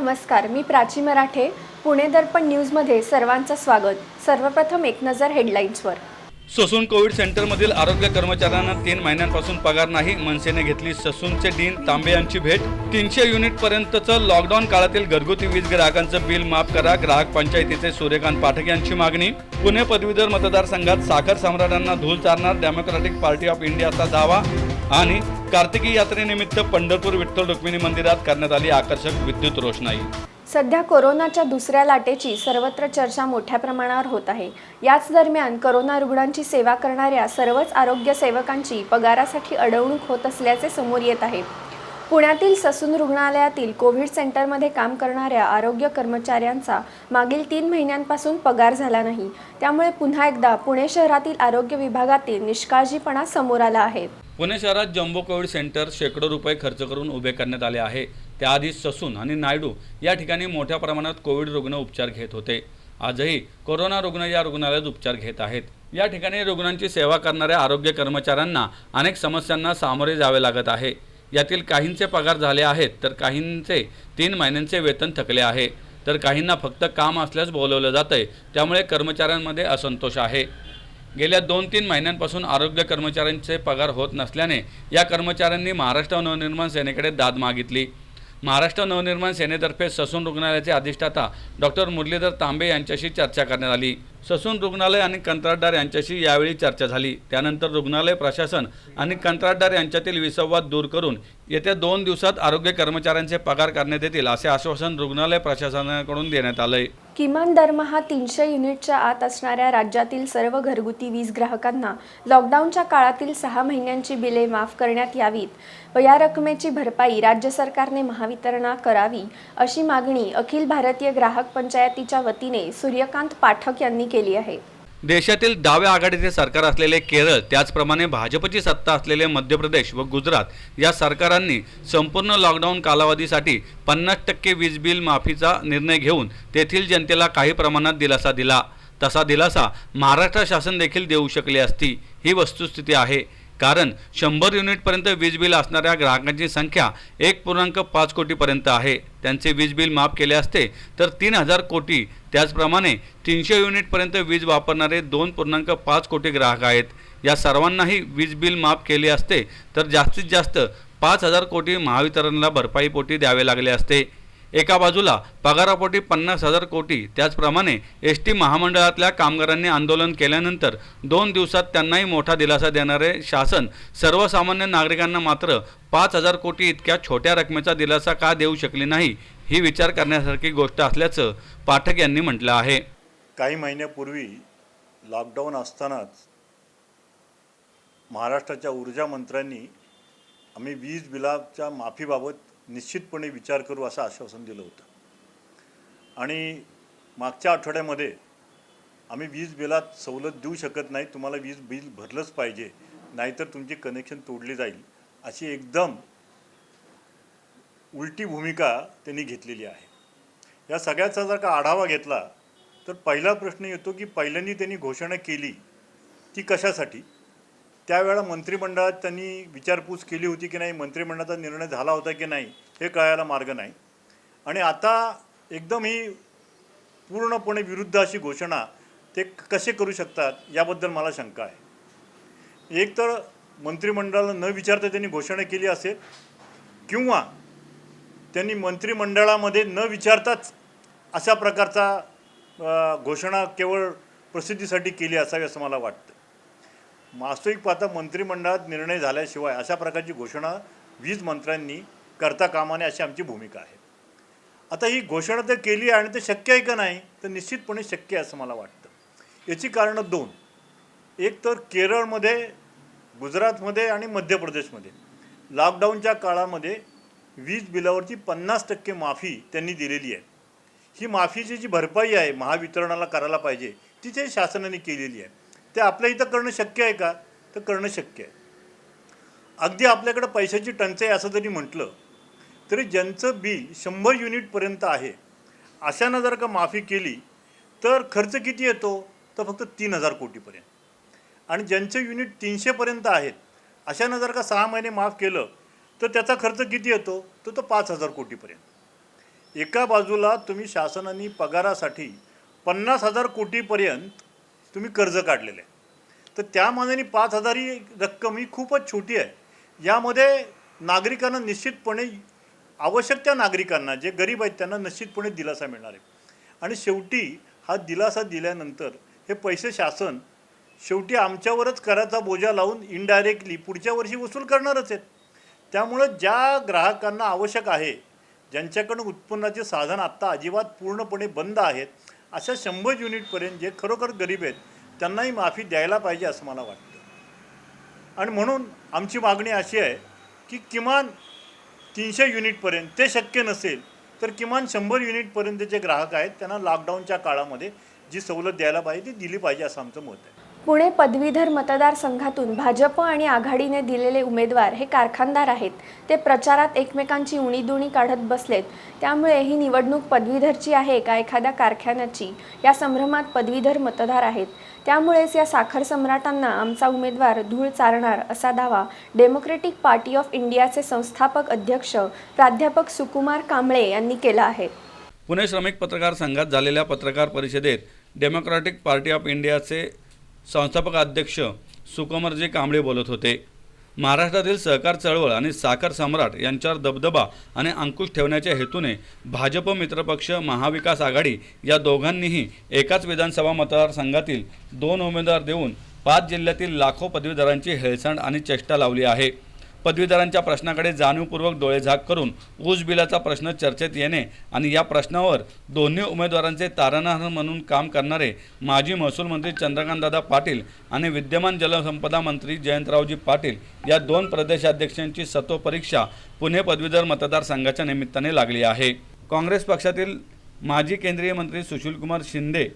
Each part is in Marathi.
नमस्कार, मी प्राची मराठे. पुणे दर्पण न्यूजमध्ये सर्वांचं स्वागत. सर्वप्रथम एक नजर हेडलाईन्सवर. ससून कोविड सेंटरमधील आरोग्य कर्मचाऱ्यांना 3 महिन्यांपासून पगार नाही. मनसेने घेतली ससूनचे डीन तांबे यांची भेट. 300 युनिटपर्यंतचं लॉकडाऊन काळातील घरगुती वीज ग्राहकांचं बिल माफ करा. ग्राहक पंचायतीचे सूर्यकांत पाठक यांची मागणी. पुणे पदवीधर मतदारसंघात साखर सम्राटांना धूल चारणार डेमोक्रॅटिक पार्टी ऑफ इंडियाचा दावा. आणि कार्तिकी यात्रेनिमित्त पंढरपूर विठ्ठल रुक्मिणी मंदिरात करण्यात आली आकर्षक विद्युत रोषणाई. सध्या कोरोनाच्या दुसऱ्या लाटेची सर्वत्र चर्चा मोठ्या प्रमाणावर होत आहे. याच दरम्यान कोरोना रुग्णांची सेवा करणाऱ्या सर्वच आरोग्य सेवकांची पगारासाठी अडवणूक होत असल्याचे समोर येत आहे. पुण्यातील ससून रुग्णालयातील कोविड सेंटरमध्ये काम करणाऱ्या आरोग्य कर्मचाऱ्यांचा मागील 3 महिन्यांपासून पगार झाला नाही. त्यामुळे पुन्हा एकदा पुणे शहरातील आरोग्य विभागातील निष्काळजीपणा समोर आला आहे. पुणे शहरात जम्बो कोविड सेंटर शेकडो रुपये खर्च करून उभे करण्यात आले आहे. त्याआधी ससून आणि नायडू या ठिकाणी मोठ्या प्रमाणात कोविड रुग्ण उपचार घेत होते. आजही कोरोना रुग्ण या रुग्णालयात उपचार घेत आहेत. या ठिकाणी रुग्णांची सेवा करणाऱ्या आरोग्य कर्मचाऱ्यांना अनेक समस्यांना सामोरे जावे लागत आहे. यातील काहींचे पगार झाले आहेत, तर काहींचे 3 महिन्यांचे वेतन थकले आहे, तर काहींना फक्त काम असल्यास बोलवलं जातंय. त्यामुळे कर्मचाऱ्यांमध्ये असंतोष आहे. गेल्या 2-3 महिन्यांपासून आरोग्य कर्मचाऱ्यांचे पगार होत नसल्याने या कर्मचाऱ्यांनी महाराष्ट्र नवनिर्माण सेनेकडे दाद मागितली. महाराष्ट्र नवनिर्माण सेनेतर्फे ससून रुग्णालयाचे अधिष्ठाता डॉक्टर मुरलीधर तांबे यांच्याशी चर्चा करण्यात आली. ससून रुग्णालय आणि कंत्राटदार यांच्याशी यावेळी चर्चा झाली. त्यानंतर रुग्णालय प्रशासन आणि कंत्राटदार यांच्यातील विसंवाद दूर करून येत्या 2 दिवसात आरोग्य कर्मचाऱ्यांचे पगार करण्यात येतील असे आश्वासन रुग्णालय प्रशासनाकडून देण्यात आलंय. किमान दरमहा 300 युनिटच्या आत असणाऱ्या राज्यातील सर्व घरगुती वीज ग्राहकांना लॉकडाऊनच्या काळातील 6 महिन्यांची बिले माफ करण्यात यावीत व या रकमेची भरपाई राज्य सरकारने महावितरणला करावी अशी मागणी अखिल भारतीय ग्राहक पंचायतीच्या वतीने सूर्यकांत पाठक यांनी केली आहे. देशातील डाव्या आघाडीचे सरकार असलेले केरळ, त्याचप्रमाणे भाजपची सत्ता असलेले मध्य प्रदेश व गुजरात या सरकारांनी संपूर्ण लॉकडाऊन कालावधीसाठी 50% वीज बिल माफीचा निर्णय घेऊन तेथील जनतेला काही प्रमाणात दिलासा दिला. तसा दिलासा महाराष्ट्र शासन देखील देऊ शकले असती. ही वस्तुस्थिती आहे. कारण 100 युनिटपर्यंत वीज बिल असणाऱ्या ग्राहकांची संख्या 1.5 कोटीपर्यंत आहे. त्यांचे वीज बिल माफ केले असते तर 3000 कोटी. त्याचप्रमाणे 300 युनिटपर्यंत वीज वापरणारे 2.5 कोटी ग्राहक आहेत. या सर्वांनाही वीज बिल माफ केले असते तर जास्तीत जास्त 5000 कोटी महावितरणला भरपाईपोटी द्यावे लागले असते. एका बाजूला पगारापोटी 50,000 कोटी. त्याचप्रमाणे एस टी महामंडळातल्या कामगारांनी आंदोलन केल्यानंतर 2 दिवसात त्यांनाही मोठा दिलासा देणारे शासन सर्वसामान्य नागरिकांना मात्र 5000 कोटी इतक्या छोट्या रकमेचा दिलासा का देऊ शकले नाही, ही विचार करण्यासारखी गोष्ट असल्याचं पाठक यांनी म्हटलं आहे. काही महिन्यापूर्वी लॉकडाऊन असतानाच महाराष्ट्राच्या ऊर्जा मंत्र्यांनी आम्ही वीज बिलाच्या माफीबाबत निश्चितपणे विचार करू असं आश्वासन दिलं होतं. आणि मागच्या आठवड्यामध्ये आम्ही वीज बिलात सवलत देऊ शकत नाही, तुम्हाला वीज बिल भरलंच पाहिजे, नाहीतर तुमची कनेक्शन तोडली जाईल, अशी एकदम उलटी भूमिका त्यांनी घेतलेली आहे. या सगळ्याचा जर का आढावा घेतला तर पहिला प्रश्न येतो की पहिल्यांदा त्यांनी घोषणा केली ती कशासाठी? त्यावेळेला मंत्रिमंडळात त्यांनी विचारपूस केली होती की नाही, मंत्रिमंडळाचा निर्णय झाला होता की नाही, हे कळायला मार्ग नाही. आणि आता एकदम ही पूर्णपणे विरुद्ध अशी घोषणा ते कसे करू शकतात याबद्दल मला शंका आहे. एक तर मंत्रिमंडळाला न विचारता त्यांनी घोषणा केली असेल, किंवा त्यांनी मंत्रिमंडळामध्ये न विचारताच अशा प्रकारचा घोषणा केवळ प्रसिद्धीसाठी केली असावी असं मला वाटतं. वास्तविक पाहता मंत्रिमंडळात निर्णय झाल्याशिवाय अशा प्रकारची घोषणा वीज मंत्र्यांनी करता कामा नये अशी आमची भूमिका आहे. आता ही घोषणा तर केली आणि ते शक्य आहे का नाही, तर निश्चितपणे शक्य आहे असं मला वाटतं. याची कारणं 2. एक तर केरळमध्ये, गुजरातमध्ये आणि मध्य प्रदेशमध्ये लॉकडाऊनच्या काळामध्ये वीज बिलावरची 50% माफी त्यांनी दिलेली आहे. ही माफीची जी भरपाई आहे महावितरणाला करायला पाहिजे ती ते शासनाने केलेली आहे. ते आपल्या इथं करणं शक्य आहे का? तर करणं शक्य आहे. अगदी आपल्याकडं पैशाची टंचाई असं जरी म्हटलं तरी ज्यांचं बिल 100 युनिटपर्यंत आहे अशानं जर का माफी केली तर खर्च किती येतो? तर फक्त 3000 कोटीपर्यंत. आणि ज्यांचं युनिट 300पर्यंत आहेत अशानं जर का 6 महिने माफ केलं तर त्याचा खर्च किती येतो? तर तो 5000 कोटीपर्यंत. एका बाजूला तुम्ही शासनाने पगारासाठी 50,000 कोटीपर्यंत तुम्ही कर्ज काढलेलं आहे, तर त्या मानाने 5,000 ही रक्कम ही खूपच छोटी आहे. यामध्ये नागरिकांना निश्चितपणे आवश्यक त्या नागरिकांना जे गरीब आहेत त्यांना निश्चितपणे दिलासा मिळणार आहे. आणि शेवटी हा दिलासा दिल्यानंतर हे पैसे शासन शेवटी आमच्यावरच कराचा बोजा लावून इनडायरेक्टली पुढच्या वर्षी वसूल करणारच आहेत. त्यामुळं ज्या ग्राहकांना आवश्यक आहे, ज्यांच्याकडून उत्पन्नाचे साधन आत्ता अजिबात पूर्णपणे बंद आहेत, अशा 100 युनिटपर्यंत जे खरोखर गरीब आहेत त्यांनाही माफी द्यायला पाहिजे असं मला वाटतं. आणि म्हणून आमची मागणी अशी आहे की किमान 300 युनिटपर्यंत, ते शक्य नसेल तर किमान 100 युनिटपर्यंत जे ग्राहक आहेत त्यांना लॉकडाऊनच्या काळामध्ये जी सवलत द्यायला पाहिजे ती दिली पाहिजे असं आमचं मत आहे. पुणे पदवीधर मतदारसंघातून भाजप आणि आघाडीने दिलेले उमेदवार हे कारखानदार आहेत. ते प्रचारात एकमेकांची उणीधुणी काढत बसलेत. त्यामुळे ही निवडणूक पदवीधरची आहे का एखाद्या कारखान्याची, या संभ्रमात पदवीधर मतदार आहेत. त्यामुळेच या साखर सम्राटांना आमचा उमेदवार धूळ चारणार असा दावा डेमोक्रेटिक पार्टी ऑफ इंडियाचे संस्थापक अध्यक्ष प्राध्यापक सुकुमार कांबळे यांनी केला आहे. पुणे श्रमिक पत्रकार संघात झालेल्या पत्रकार परिषदेत डेमोक्रॅटिक पार्टी ऑफ इंडियाचे संस्थापक अध्यक्ष सुकुमारजी कांबळे बोलत होते. महाराष्ट्रातील सहकार चळवळ आणि साखर सम्राट यांच्यावर दबदबा आणि अंकुश ठेवण्याच्या हेतूने भाजप मित्रपक्ष महाविकास आघाडी या दोघांनीही एकाच विधानसभा मतदारसंघातील 2 उमेदवार देऊन 5 जिल्ह्यातील लाखो पदवीधरांची हेळसांड आणि चेष्टा लावली आहे. पदवीधरांच्या प्रश्नाकडे जाणीवपूर्वक डोळेझाक करून ऊस बिलाचा प्रश्न चर्चेत येणे आणि या प्रश्नावर दोन्ही उमेदवारांचे तारणहार म्हणून काम करणारे माजी महसूल मंत्री चंद्रकांतदादा पाटील आणि विद्यमान जलसंपदा मंत्री जयंतरावजी पाटील या 2 प्रदेशाध्यक्षांची सतो परीक्षा पुणे पदवीधर मतदारसंघाच्या निमित्ताने लागली आहे. काँग्रेस पक्षातील माजी केंद्रीय मंत्री सुशीलकुमार शिंदे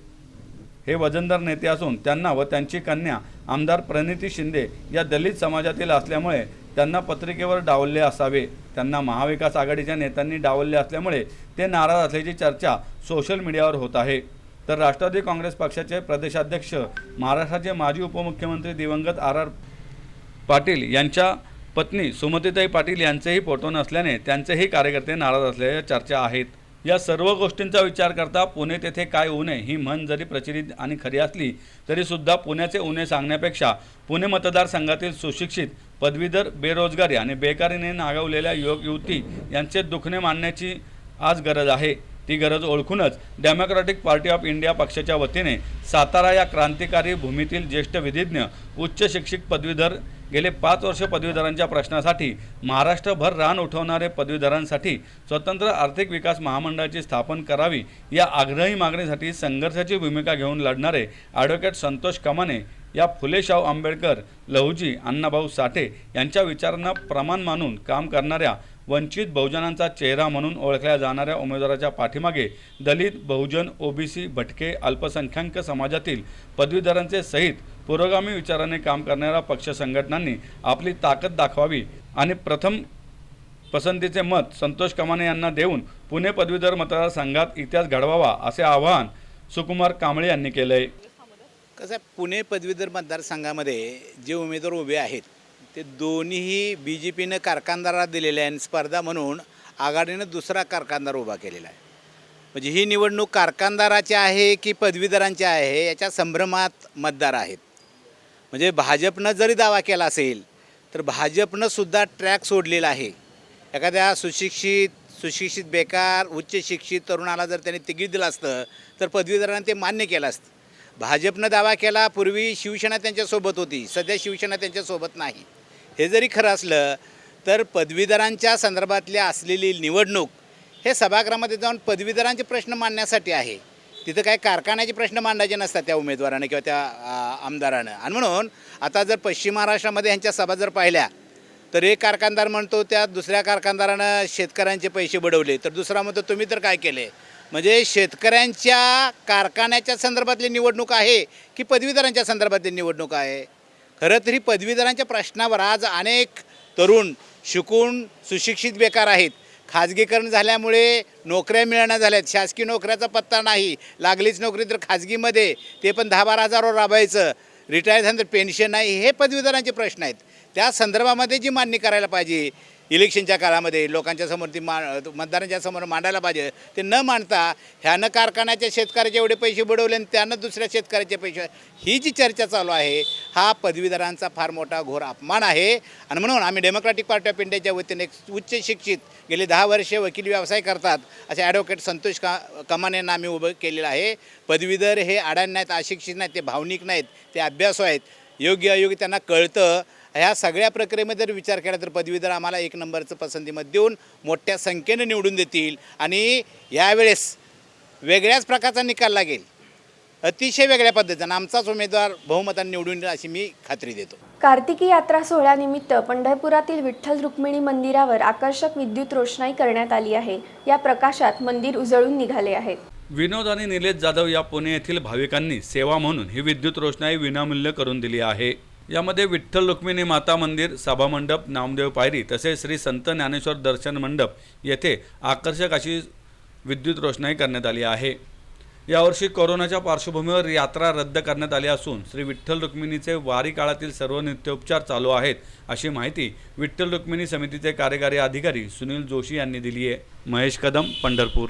हे वजनदार नेते असून त्यांना व त्यांची कन्या आमदार प्रणिती शिंदे या दलित समाजातील असल्यामुळे त्यांना पत्रिकेवर डावलले असावे. त्यांना महाविकास आघाडीच्या नेत्यांनी डावलले असल्यामुळे ते नाराज असल्याची चर्चा सोशल मीडियावर होत आहे. तर राष्ट्रवादी काँग्रेस पक्षाचे प्रदेशाध्यक्ष महाराष्ट्राचे माजी उपमुख्यमंत्री दिवंगत आर पाटील यांच्या पत्नी सुमतीताई पाटील यांचेही फोटो नसल्याने त्यांचेही कार्यकर्ते नाराज असल्याच्या चर्चा आहेत. या सर्व गोष्टींचा विचार करता पुणे तेथे काय उणे ही म्हण जरी प्रचलित आणि खरी असली तरीसुद्धा पुण्याचे उणे सांगण्यापेक्षा पुणे मतदारसंघातील सुशिक्षित पदवीधर, बेरोजगारी आणि बेकारीने नागवलेल्या युवक युवती यांचे दुखणे मांडण्याची आज गरज आहे. ती गरज ओळखूनच डेमोक्रॅटिक पार्टी ऑफ इंडिया पक्षाच्या वतीने सातारा या क्रांतिकारी भूमीतील ज्येष्ठ विधिज्ञ उच्च शिक्षित पदवीधर गेले 5 वर्ष पदवीधरांच्या प्रश्नासाठी महाराष्ट्रभर रान उठवणारे पदवीधरांसाठी स्वतंत्र आर्थिक विकास महामंडळाची स्थापन करावी या आग्रही मागणीसाठी संघर्षाची भूमिका घेऊन लढणारे ॲडव्होकेट संतोष कमाने या फुले शाहू आंबेडकर, लहुजी अण्णाभाऊ साठे यांच्या विचारांना प्रमाण मानून काम करणाऱ्या वंचित बहुजनांचा चेहरा म्हणून ओळखल्या जाणाऱ्या उमेदवाराच्या पाठीमागे दलित, बहुजन, ओबीसी, भटके, अल्पसंख्याक समाजातील पदवीधरांचे सहित पुरोगामी विचाराने काम करणाऱ्या पक्ष संघटनांनी आपली ताकद दाखवावी आणि प्रथम पसंतीचे मत संतोष कमाने यांना देऊन पुणे पदवीधर मतदारसंघात इतिहास घडवावा असे आवाहन सुकुमार कांबळे यांनी केले आहे. कसं आहे, पुणे पदवीधर मतदारसंघामध्ये जे उमेदवार उभे आहेत ते दोन्हीही BJPनं कारखानदाराला दिलेले आहे आणि स्पर्धा म्हणून आघाडीनं दुसरा कारखानदार उभा केलेला आहे. म्हणजे ही निवडणूक कारखानदाराची आहे की पदवीधरांची आहे याच्या संभ्रमात मतदार आहेत. म्हणजे भाजपनं जरी दावा केला असेल तर भाजपनं सुद्धा ट्रॅक सोडलेला आहे. एखाद्या सुशिक्षित बेकार उच्च शिक्षित तरुणाला जर त्यांनी तिकीट दिलं असतं तर पदवीधरांना ते मान्य केलं असतं. भाजपनं दावा केला पूर्वी शिवसेना त्यांच्यासोबत होती, सध्या शिवसेना त्यांच्यासोबत नाही. हे जरी खरं असलं तर पदवीधरांच्या संदर्भातली असलेली निवडणूक हे सभागृहामध्ये जाऊन पदवीधरांचे प्रश्न मांडण्यासाठी आहे. तिथं काय कारखान्याचे प्रश्न मांडायचे नसतात त्या उमेदवारानं किंवा त्या आमदारानं. आणि म्हणून आता जर पश्चिम महाराष्ट्रामध्ये ह्यांच्या सभा जर पाहिल्या तर एक कारखानदार म्हणतो त्या दुसऱ्या कारखानदारानं शेतकऱ्यांचे पैसे बुडवले, तर दुसरा म्हणतो तुम्ही तर काय केले. म्हणजे शेतकऱ्यांच्या कारखान्याच्या संदर्भातली निवडणूक आहे की पदवीधरांच्या संदर्भातली निवडणूक आहे. खरं तरी पदवीधरांच्या प्रश्नावर आज अनेक तरुण शिकून सुशिक्षित बेकार आहेत. खाजगीकरण झाल्यामुळे नोकऱ्या मिळणार झाल्यात. शासकीय नोकऱ्याचा पत्ता नाही. लागलीच नोकरी तर खाजगीमध्ये ते पण 10-12 हजारावर राबायचं. रिटायर झाल्यानंतर पेन्शन नाही. हे पदवीधरांचे प्रश्न आहेत. त्या संदर्भामध्ये जी मांडणी करायला पाहिजे इलेक्शनच्या काळामध्ये लोकांच्या समोर ती मतदारांच्या समोर मांडायला पाहिजे, ते न मांडता ह्यानं कारखान्याच्या शेतकऱ्याचे एवढे पैसे बुडवले आणि त्यानं दुसऱ्या शेतकऱ्याचे पैसे, ही जी चर्चा चालू आहे हा पदवीधरांचा फार मोठा घोर अपमान आहे. आणि म्हणून आम्ही डेमोक्रॅटिक पार्टी ऑफ इंडियाच्या वतीने एक उच्च शिक्षित गेली 10 वर्षे वकील व्यवसाय करतात असे ॲडव्होकेट संतोष कमान यांना आम्ही उभं केलेलं आहे. पदवीधर हे अडाणी नाहीत, अशिक्षित नाहीत, ते भावनिक नाहीत, ते अभ्यासू आहेत, योग्य अयोग्य त्यांना कळतं. ह्या सगळ्या प्रक्रियेमध्ये जर विचार केला तर पदवीधर आम्हाला 1 नंबरचं पसंतीमध्ये देऊन मोठ्या संख्येने निवडून देतील आणि यावेळेस वेगळ्याच प्रकारचा निकाल लागेल, अतिशय वेगळ्या पद्धतीनं आमचाच उमेदवार बहुमताने निवडून येईल अशी मी खात्री देतो. कार्तिकी यात्रा सोहळ्यानिमित्त पंढरपुरातील विठ्ठल रुक्मिणी मंदिरावर आकर्षक विद्युत रोषणाई करण्यात आली आहे. या प्रकाशात मंदिर उजळून निघाले आहे. विनोद आणि निलेश जाधव या पुणे येथील भाविकांनी सेवा म्हणून ही विद्युत रोषणाई विनामूल्य करून दिली आहे. यामध्ये विठ्ठल रुक्मिणी माता मंदिर, सभामंडप, नामदेव पायरी तसेच श्री संत ज्ञानेश्वर दर्शन मंडप येथे आकर्षक अशी विद्युत रोषणाई करण्यात आली आहे. यावर्षी कोरोनाच्या पार्श्वभूमीवर यात्रा रद्द करण्यात आली असून श्री विठ्ठल रुक्मिणीचे वारी काळातील सर्व नित्योपचार चालू आहेत अशी माहिती विठ्ठल रुक्मिणी समितीचे कार्यकारी अधिकारी सुनील जोशी यांनी दिली आहे. महेश कदम, पंढरपूर.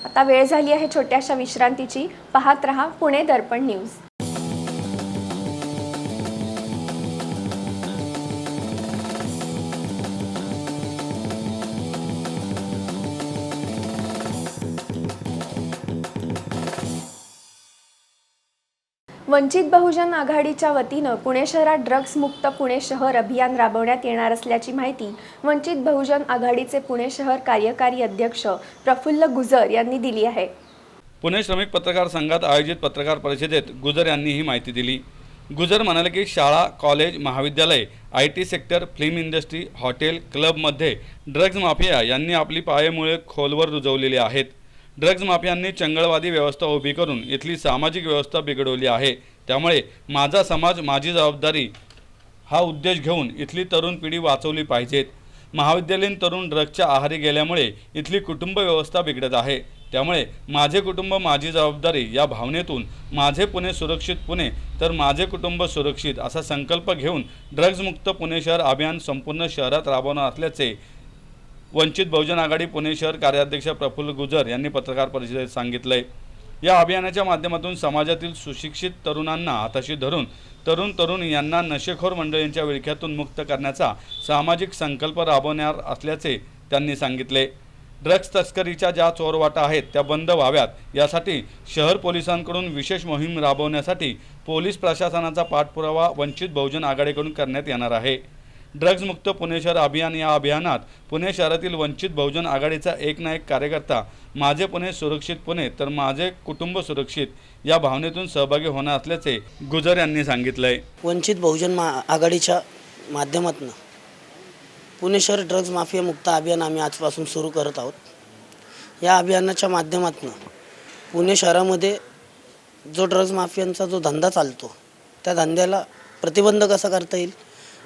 आता वेळ झाली आहे छोट्याशा विश्रांतीची. पाहत रहा पुणे दर्पण न्यूज. वंचित बहुजन आघाडीच्या वतीनं पुणे शहरात ड्रग्ज मुक्त पुणे शहर अभियान राबवण्यात येणार असल्याची माहिती वंचित बहुजन आघाडीचे पुणे शहर कार्यकारी अध्यक्ष प्रफुल्ल गुजर यांनी दिली आहे. पुणे श्रमिक पत्रकार संघात आयोजित पत्रकार परिषदेत गुजर यांनी ही माहिती दिली. गुजर म्हणाले की शाळा, कॉलेज, महाविद्यालय, IT sector, film industry, hotel, क्लबमध्ये ड्रग्ज माफिया यांनी आपली पायमुळे खोलवर रुजवलेली आहेत. ड्रग्ज माफियांनी चंगळवादी व्यवस्था उभी करून इथली सामाजिक व्यवस्था बिघडवली आहे. त्यामुळे माझा समाज माझी जबाबदारी हा उद्देश घेऊन इथली तरुण पिढी वाचवली पाहिजेत. महाविद्यालयीन तरुण ड्रग्जच्या आहारी गेल्यामुळे इथली कुटुंब व्यवस्था बिघडत आहे. त्यामुळे माझे कुटुंब माझी जबाबदारी या भावनेतून माझे पुणे सुरक्षित पुणे तर माझे कुटुंब सुरक्षित असा संकल्प घेऊन ड्रग्जमुक्त पुणे शहर अभियान संपूर्ण शहरात राबवणार असल्याचे वंचित बहुजन आघाडी पुणे शहर कार्याध्यक्ष प्रफुल्ल गुजर यांनी पत्रकार परिषदेत सांगितले. या अभियानाच्या माध्यमातून समाजातील सुशिक्षित तरुणांना हाताशी धरून तरुण यांना नशेखोर मंडळींच्या विळख्यातून मुक्त करण्याचा सामाजिक संकल्प राबवणार असल्याचे त्यांनी सांगितले. ड्रग्ज तस्करीच्या ज्या चोरवाटा आहेत त्या बंद व्हाव्यात यासाठी शहर पोलिसांकडून विशेष मोहीम राबवण्यासाठी पोलीस प्रशासनाचा पाठपुरावा वंचित बहुजन आघाडीकडून करण्यात येणार आहे. ड्रग्ज मुक्त पुणे शहर अभियान या अभियानात पुणे शहरातील वंचित बहुजन आघाडीचा एक ना एक कार्यकर्ता माझे पुणे सुरक्षित पुणे तर माझे कुटुंब सुरक्षित या भावनेतून सहभागी होणार असल्याचे गुजर यांनी सांगितले. वंचित बहुजन आघाडीच्या माध्यमातून पुणे शहर ड्रग्ज माफिया मुक्त अभियान आम्ही आजपासून सुरू करत आहोत. या अभियानाच्या माध्यमातून पुणे शहरामध्ये जो ड्रग्ज माफियांचा जो धंदा चालतो त्या धंद्याला प्रतिबंध कसा करता येईल,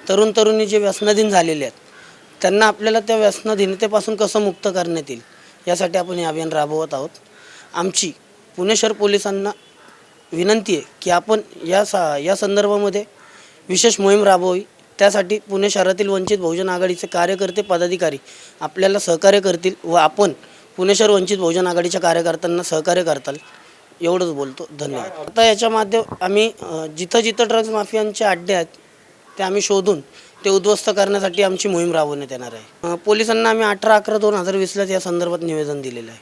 तरुणी जे व्यसनाधीन झालेले आहेत त्यांना आपल्याला त्या व्यसनाधीनतेपासून कसं मुक्त करण्यात येईल यासाठी आपण हे अभियान राबवत आहोत. आमची पुणे शहर पोलिसांना विनंती आहे की आपण या संदर्भामध्ये विशेष मोहीम राबवावी त्यासाठी पुणे शहरातील वंचित बहुजन आघाडीचे कार्यकर्ते पदाधिकारी आपल्याला सहकार्य करतील व आपण पुणे शहर वंचित बहुजन आघाडीच्या कार्यकर्त्यांना सहकार्य करताल एवढंच बोलतो. धन्यवाद. आता याच्या आम्ही जिथं जिथं ड्रग्ज माफियांचे अड्डे आहेत ते आम्ही शोधून ते उद्ध्वस्त करण्यासाठी आमची मोहीम राबवण्यात येणार आहे. पोलिसांना आम्ही 18/11/2020 या संदर्भात निवेदन दिलेलं आहे.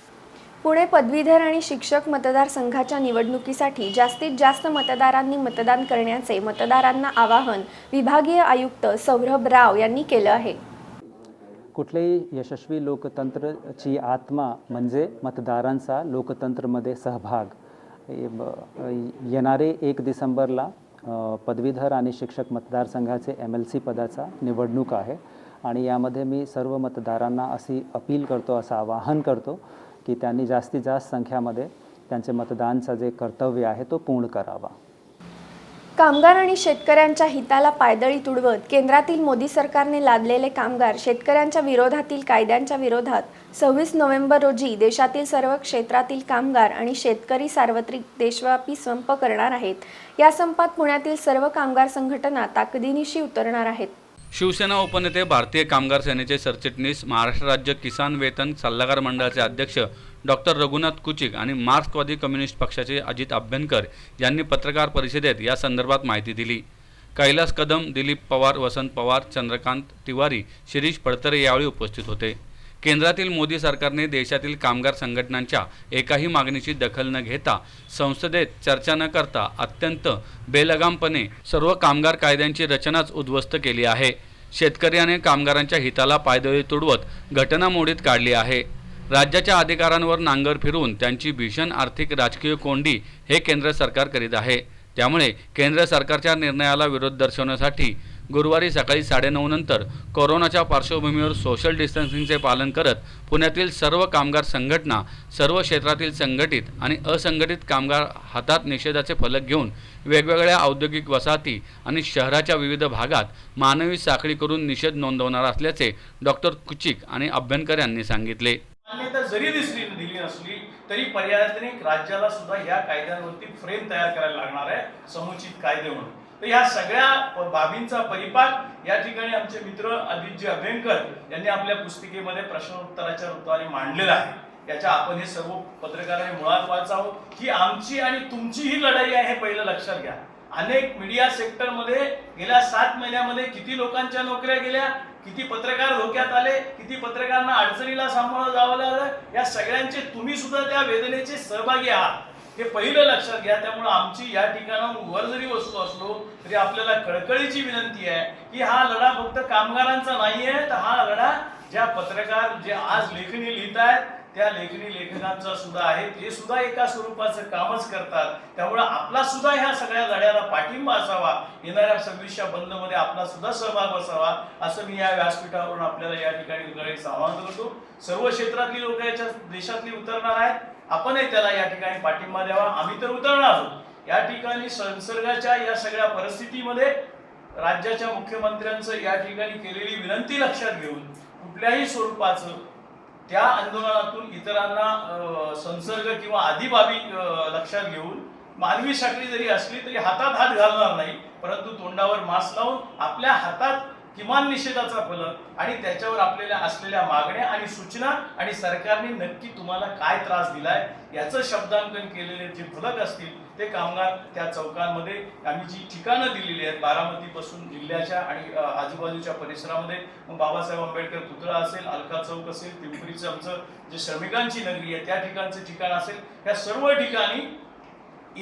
पुणे पदवीधर आणि शिक्षक मतदारसंघाच्या निवडणुकीसाठी जास्तीत जास्त मतदारांनी मतदान करण्याचे मतदारांना आवाहन विभागीय आयुक्त सौरभ राव यांनी केलं आहे. कुठल्याही यशस्वी लोकतंत्रची आत्मा म्हणजे मतदारांचा लोकतंत्रमध्ये सहभाग. येणारे 1 डिसेंबरला पदवीधर आणि शिक्षक मतदारसंघाचे MLC पदाचा निवडणूक आहे आणि यामध्ये मी सर्व मतदारांना अशी अपील करतो, असं आवाहन करतो की त्यांनी जास्तीत जास्त संख्यामध्ये त्यांचे मतदानचं जे कर्तव्य आहे तो पूर्ण करावा. कामगार आणि शेतकऱ्यांच्या हिताला पायदळी तुडवत केंद्रातील मोदी सरकारने लादलेले कामगार शेतकऱ्यांच्या विरोधातील कायद्यांच्या विरोधात 26 नोव्हेंबर रोजी देशातील सर्व क्षेत्रातील कामगार आणि शेतकरी सार्वत्रिक देशव्यापी संप करणार आहेत. या संपात पुण्यातील सर्व कामगार संघटना ताकदीनिशी उतरणार आहेत. शिवसेना उपनेते, भारतीय कामगार सेनेचे सरचिटणीस, महाराष्ट्र राज्य किसान वेतन सल्लागार मंडळाचे अध्यक्ष डॉक्टर रघुनाथ कुचिक आणि मार्क्सवादी कम्युनिस्ट पक्षाचे अजित अभ्यंकर यांनी पत्रकार परिषदेत या संदर्भात माहिती दिली. कैलास कदम, दिलीप पवार, वसंत पवार, चंद्रकांत तिवारी, शिरीष पडतरे यावेळी उपस्थित होते. केंद्रातील मोदी सरकारने देशातील कामगार संघटनांच्या एकाही मागणीची दखल न घेता, संसदेत चर्चा न करता अत्यंत बेलगामपणे सर्व कामगार कायद्यांची रचनाच उद्ध्वस्त केली आहे. शेतकरी आणि कामगारांच्या हिताला पायदळी तुडवत घटना मोडीत काढली आहे. राज्याच्या अधिकारांवर नांगर फिरवून त्यांची भीषण आर्थिक राजकीय कोंडी हे केंद्र सरकार करीत आहे. त्यामुळे केंद्र सरकारच्या निर्णयाला विरोध दर्शवण्यासाठी गुरुवारी सकाळी 9:30 नंतर कोरोनाच्या पार्श्वभूमीवर सोशल डिस्टन्सिंगचे पालन करत पुण्यातील सर्व कामगार संघटना, सर्व क्षेत्रातील संघटित आणि असंघटित कामगार हातात निषेधाचे फलक घेऊन वेगवेगळ्या औद्योगिक वसाहती आणि शहराच्या विविध भागात मानवी साखळी करून निषेध नोंदवणार असल्याचे डॉक्टर कुचिक आणि अभ्यंकर यांनी सांगितले. मान्यता जरी दिली नसली तरी पर्यायाने राज्याला सुद्धा ह्या कायद्यांवरती फ्रेम तयार करायला लागणार आहे, समुचित कायदे म्हणून. तर ह्या सगळ्या बाबींचा परिपाक या ठिकाणी आमचे मित्र अजितजी अभ्यंकर यांनी आपल्या पुस्तिकेमध्ये प्रश्नोत्तराच्या रूपाने मांडलेला आहे. याच्या आपण हे सर्व पत्रकारांनी मुळात वाचावं. ही आमची आणि तुमची ही लढाई आहे हे पहिलं लक्षात घ्या. अनेक मीडिया सेक्टरमध्ये गेल्या 7 महिन्यामध्ये किती लोकांच्या नोकऱ्या गेल्या, किती पत्रकार धोक्यात आले, किती पत्रकारांना अडचणीला सामोरं जावं लागलं, या सगळ्यांचे तुम्ही सुद्धा त्या वेदनेचे सहभागी आहात हे पहिलं लक्षात घ्या. त्यामुळे आमची या ठिकाणाहून वर जरी वस्तू असलो तरी आपल्याला कळकळीची विनंती आहे की हा लढा फक्त कामगारांचा नाही आहे, तर हा लढा ज्या पत्रकार जे आज लेखणी लिहित आहेत त्या लेखणी लेखकांचा सुद्धा आहे. ते सुद्धा एका स्वरूपाचं कामच करतात. त्यामुळे आपला सुद्धा ह्या सगळ्या लढ्याला पाठिंबा असावा, येणाऱ्या 26 बंदमध्ये आपला सुद्धा सहभाग असावा, असं मी या व्यासपीठावरून आपल्याला या ठिकाणी आवाहन करतो. सर्व क्षेत्रातली लोक याच्या देशातली उतरणार आहेत. आपणही त्याला या ठिकाणी पाठिंबा द्यावा. आम्ही तर उतरणार आहोत. या ठिकाणी संसर्गाच्या या सगळ्या परिस्थितीमध्ये राज्याच्या मुख्यमंत्र्यांचं या ठिकाणी केलेली विनंती लक्षात घेऊन कुठल्याही स्वरूपाचं त्या आंदोलनातून इतरांना संसर्ग किंवा आदी बाबी लक्षात घेऊन मानवी साखळी जरी असली तरी हातात हात घालणार नाही, परंतु तोंडावर मास्क लावून आपल्या हातात किमान निषेधाचा फलक आणि त्याच्यावर आपल्याला असलेल्या मागण्या आणि सूचना आणि सरकारने नक्की तुम्हाला काय त्रास दिलाय याचं शब्दांकन केलेले जे फलक असतील ते कामगार त्या चौकांमध्ये आम्ही जी ठिकाणं दिलेली आहेत, बारामतीपासून जिल्ह्याच्या आणि आजूबाजूच्या परिसरामध्ये बाबासाहेब आंबेडकर पुतळा असेल, अलका चौक असेल, पिंपरीचं आमचं जे श्रमिकांची नगरी आहे त्या ठिकाणचं ठिकाण असेल, या सर्व ठिकाणी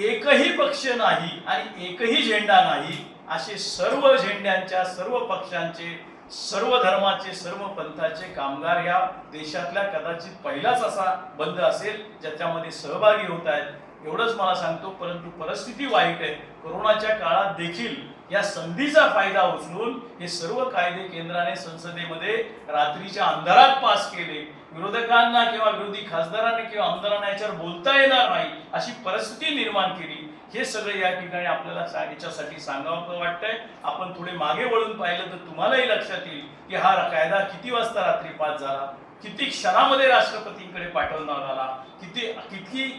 एकही पक्ष नाही आणि एकही झेंडा नाही असे सर्व झेंड्यांच्या, सर्व पक्षांचे, सर्व धर्माचे, सर्व पंथाचे कामगार या देशातल्या कदाचित पहिलाच असा बंद असेल ज्याच्यामध्ये सहभागी होत आहेत. एवढंच मला सांगतो. परंतु परिस्थिती वाईट आहे. कोरोनाच्या काळात देखील या संधीचा फायदा उचलून हे सर्व कायदे केंद्राने संसदेमध्ये रात्रीच्या अंधारात पास केले. विरोधकांना किंवा विरोधी खासदारांना किंवा आमदारांना याच्यावर बोलता येणार नाही अशी परिस्थिती निर्माण केली. हे सगळं या ठिकाणी आपल्याला याच्यासाठी सांगावं वाटतंय. आपण थोडे मागे वळून पाहिलं तर तुम्हालाही लक्षात येईल की हा कायदा किती वाजता रात्री पास झाला, किती क्षणामध्ये राष्ट्रपतींकडे पाठवण्यात आला, किती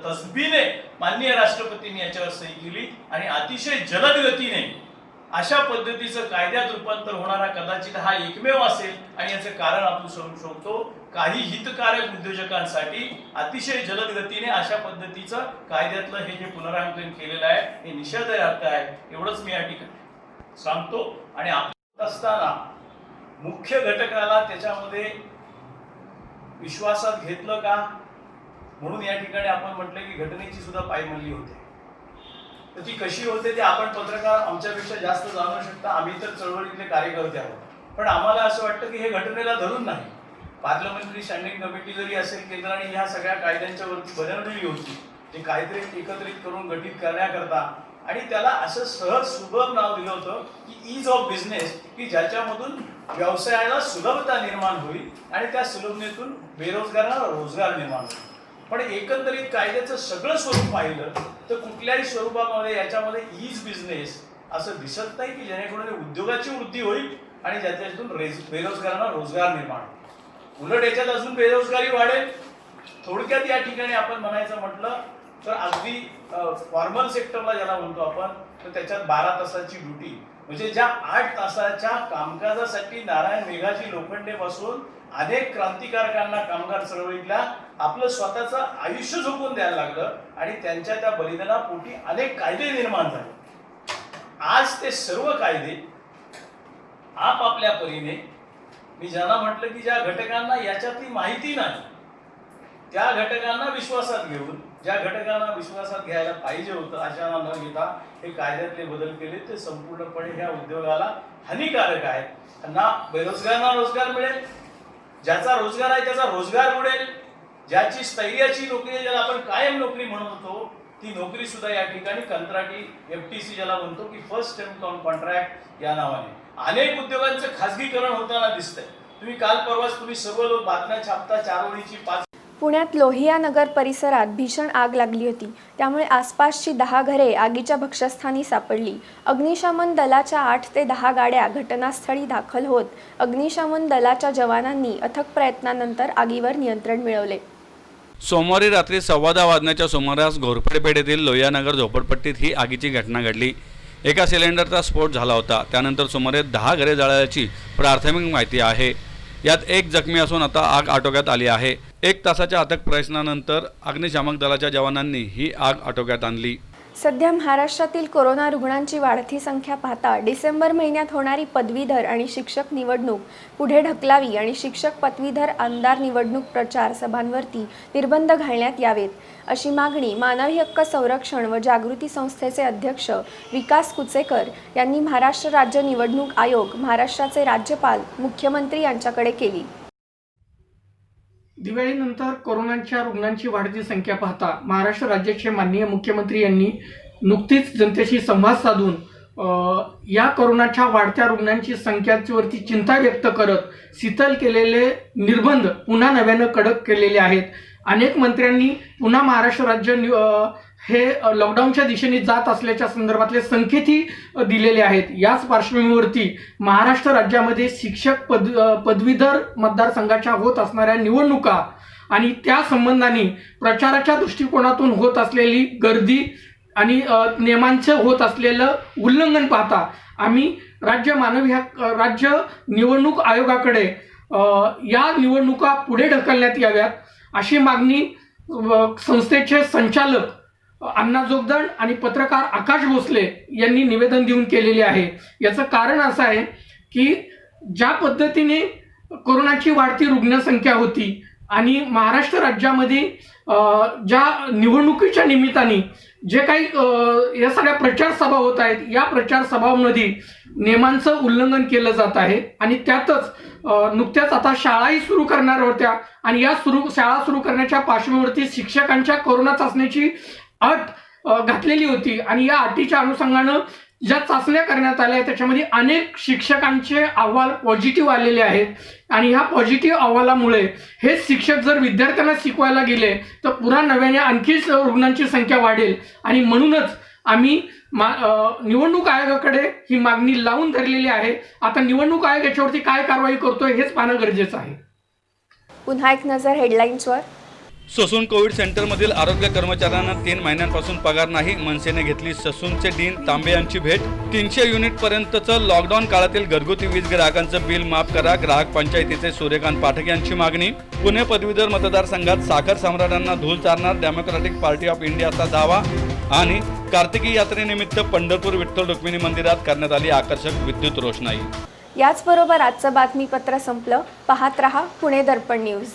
तसबीने माननीय राष्ट्रपतींनी याच्यावर सही केली आणि अतिशय जलद गतीने अशा पद्धतीचं कायद्यात रूपांतर होणारा कदाचित हा एकमेव असेल आणि याचं कारण आपण समजू शकतो. काही हितकारक उद्योजकांसाठी अतिशय जलद गतीने अशा पद्धतीचं कायद्यातलं हे जे पुनरांकन केलेलं आहे हे निषेधार्ह आहे. एवढंच मी या ठिकाणी सांगतो. आणि आपण असताना मुख्य घटकाला त्याच्यामध्ये विश्वासात घेतलं का म्हणून या ठिकाणी आपण म्हटलं की घटनेची सुद्धा पायमल्ली होते. तर ती कशी होते ते आपण पत्रकार आमच्यापेक्षा जास्त जाणू शकता. आम्ही तर चळवळीतले कार्यकर्ते आहोत. पण आम्हाला असं वाटतं की हे घटनेला धरून नाही. पार्लमेंटरी स्टँडिंग कमिटी जरी असेल केंद्राने ह्या सगळ्या कायद्यांच्या वरती बनवलेली होती जे कायदे एकत्रित करून गठीत करण्याकरता आणि त्याला असं सहज सुलभ नाव दिलं होतं की ईज ऑफ बिझनेस की ज्याच्यामधून व्यवसायाला सुलभता निर्माण होईल आणि त्या सुलभतेतून बेरोजगारांना रोजगार निर्माण होईल. पण एकंदरीत कायद्याचं सगळं स्वरूप पाहिलं तर कुठल्याही स्वरूपामध्ये याच्यामध्ये ईज बिझनेस असं दिसत नाही की जेणेकरून उद्योगाची वृद्धी होईल आणि ज्याच्यातून बेरोजगारांना रोजगार निर्माण होईल. उलट याच्यात अजून बेरोजगारी वाढेल. थोडक्यात या ठिकाणी आपण म्हणायचं म्हटलं तर अगदी फॉर्मल सेक्टरला ज्याला म्हणतो आपण तर त्याच्यात 12 तासाची ड्युटी म्हणजे ज्या 8 तासाच्या कामकाजासाठी नारायण मेघाजी लोखंडे पासून अनेक क्रांतिकारकांना कामगार चळवळीतल्या आपलं स्वतःचं आयुष्य झोकून द्यायला लागलं आणि त्यांच्या त्या बलिदानापोटी अनेक कायदे निर्माण झाले. आज ते सर्व कायदे आपापल्या परीने मी ज्यांना म्हटलं की ज्या घटकांना याच्यातली माहिती नाही त्या घटकांना विश्वासात घेऊन ज्या घटकांना विश्वासात घ्यायला पाहिजे होतं अशांना न घेता हे कायद्यातले बदल केले ते संपूर्णपणे ह्या उद्योगाला हानिकारक आहे. त्यांना बेरोजगारांना रोजगार मिळेल, ज्याचा रोजगार आहे त्याचा रोजगार बुडेल, ज्याची स्थैर्याची नोकरी ज्याला आपण कायम नोकरी म्हणत होतो ती नोकरी सुद्धा या ठिकाणी कंत्राटी FTC ज्याला म्हणतो की फर्स्ट टर्म कॉन्ट्रॅक्ट या नावाने अनेक उद्योगांचं खासगीकरण होताना दिसतंय. तुम्ही काल परवाच तुम्ही सर्व लोक बातम्या छापता 4 ओळीची 5. पुण्यात लोहिया नगर परिसरात भीषण आग लागली होती. त्यामुळे आसपासची 10 घरे आगीच्या भक्ष्यस्थानी सापडली. अग्निशमन दलाच्या 8 ते 10 गाड्या घटनास्थळी दाखल होत अग्निशमन दलाच्या जवानांनी अथक प्रयत्नानंतर आगीवर नियंत्रण मिळवले. सोमवारी रात्री 10:15 वाजण्याच्या सुमारास घोरपडे पेठेतील लोहियानगर झोपडपट्टीत ही आगीची घटना घडली. एका सिलेंडरचा स्फोट झाला होता. त्यानंतर सुमारे 10 घरे जळाल्याची प्राथमिक माहिती आहे. यात एक जखमी असून आता आग आटोक्यात आली आहे. 1 तासाच्या अथक प्रयत्नानंतर अग्निशामक दलाच्या जवानांनी ही आग आटोक्यात आणली. सध्या महाराष्ट्रातील कोरोना रुग्णांची वाढती संख्या पाहता डिसेंबर महिन्यात होणारी पदवीधर आणि शिक्षक निवडणूक पुढे ढकलावी आणि शिक्षक पदवीधर आमदार निवडणूक प्रचार सभांवरती निर्बंध घालण्यात यावेत अशी मागणी मानवी हक्क संरक्षण व जागृती संस्थेचे अध्यक्ष विकास कुचेकर यांनी महाराष्ट्र राज्य निवडणूक आयोग, महाराष्ट्राचे राज्यपाल, मुख्यमंत्री यांच्याकडे केली. दिवाळीनंतर कोरोनाच्या रुग्णांची वाढती संख्या पाहता महाराष्ट्र राज्याचे माननीय मुख्यमंत्री यांनी नुकतीच जनतेशी संवाद साधून या कोरोनाच्या वाढत्या रुग्णांची संख्येवरती चिंता व्यक्त करत शिथिल केलेले निर्बंध पुन्हा नव्यानं कडक केलेले आहेत. अनेक मंत्र्यांनी पुन्हा महाराष्ट्र राज्य हे लॉकडाऊनच्या दिशेने जात असल्याच्या संदर्भातले संकेतही दिलेले आहेत. याच पार्श्वभूमीवरती महाराष्ट्र राज्यामध्ये शिक्षक पदवीधर मतदारसंघाच्या होत असणाऱ्या निवडणुका आणि त्या संबंधाने प्रचाराच्या दृष्टिकोनातून होत असलेली गर्दी आणि नियमांचं होत असलेलं उल्लंघन पाहता आम्ही राज्य निवडणूक आयोगाकडे या निवडणुका पुढे ढकलण्यात याव्यात अशी मागणी संस्थेचे संचालक अण्णा जोगदंड आणि पत्रकार आकाश भोसले यांनी निवेदन देऊन केलेले आहे. याचं कारण असं आहे की ज्या पद्धतीने कोरोनाची वाढती रुग्णसंख्या होती आणि महाराष्ट्र राज्यामध्ये ज्या निवडणुकीच्या निमित्ताने जे काही या सगळ्या प्रचार सभा होत आहेत या प्रचार सभांमध्ये नियमांचं उल्लंघन केलं जात आहे आणि त्यातच नुकत्याच आता शाळाही सुरू करणार होत्या आणि या शाळा सुरू करण्याच्या पार्श्वभूमीवरती शिक्षकांच्या कोरोना चाचणीची अट घातलेली होती आणि या अटीच्या अनुषंगानं ज्या चाचण्या करण्यात आल्या त्याच्यामध्ये अनेक शिक्षकांचे अहवाल पॉझिटिव्ह आलेले आहेत आणि ह्या पॉझिटिव्ह अहवालामुळे हे शिक्षक जर विद्यार्थ्यांना शिकवायला गेले तर पुन्हा नव्याने आणखी रुग्णांची संख्या वाढेल आणि म्हणूनच आम्ही निवडणूक आयोगाकडे ही मागणी लावून धरलेली आहे. आता निवडणूक आयोग याच्यावरती काय कारवाई करतोय हेच पाहणं गरजेचं आहे. पुन्हा एक नजर हेडलाईन्सवर. ससून कोविड सेंटरमधील आरोग्य कर्मचाऱ्यांना 3 महिन्यांपासून पगार नाही. मनसेने घेतली ससूनचे डीन तांबे यांची भेट. 300 युनिट पर्यंतचं लॉकडाऊन काळातील घरगुती वीज ग्राहकांचं बिल माफ करा. ग्राहक पंचायतीचे सूर्यकांत पाठक यांची मागणी. पुणे पदवीधर मतदारसंघात साखर सम्राटांना धूल चारणार डेमोक्रॅटिक पार्टी ऑफ इंडियाचा दावा. आणि कार्तिकी यात्रेनिमित्त पंढरपूर विठ्ठल रुक्मिणी मंदिरात करण्यात आली आकर्षक विद्युत रोषणाई. याचबरोबर आजचं बातमीपत्र संपलं. पाहत रहा पुणे दर्पण न्यूज.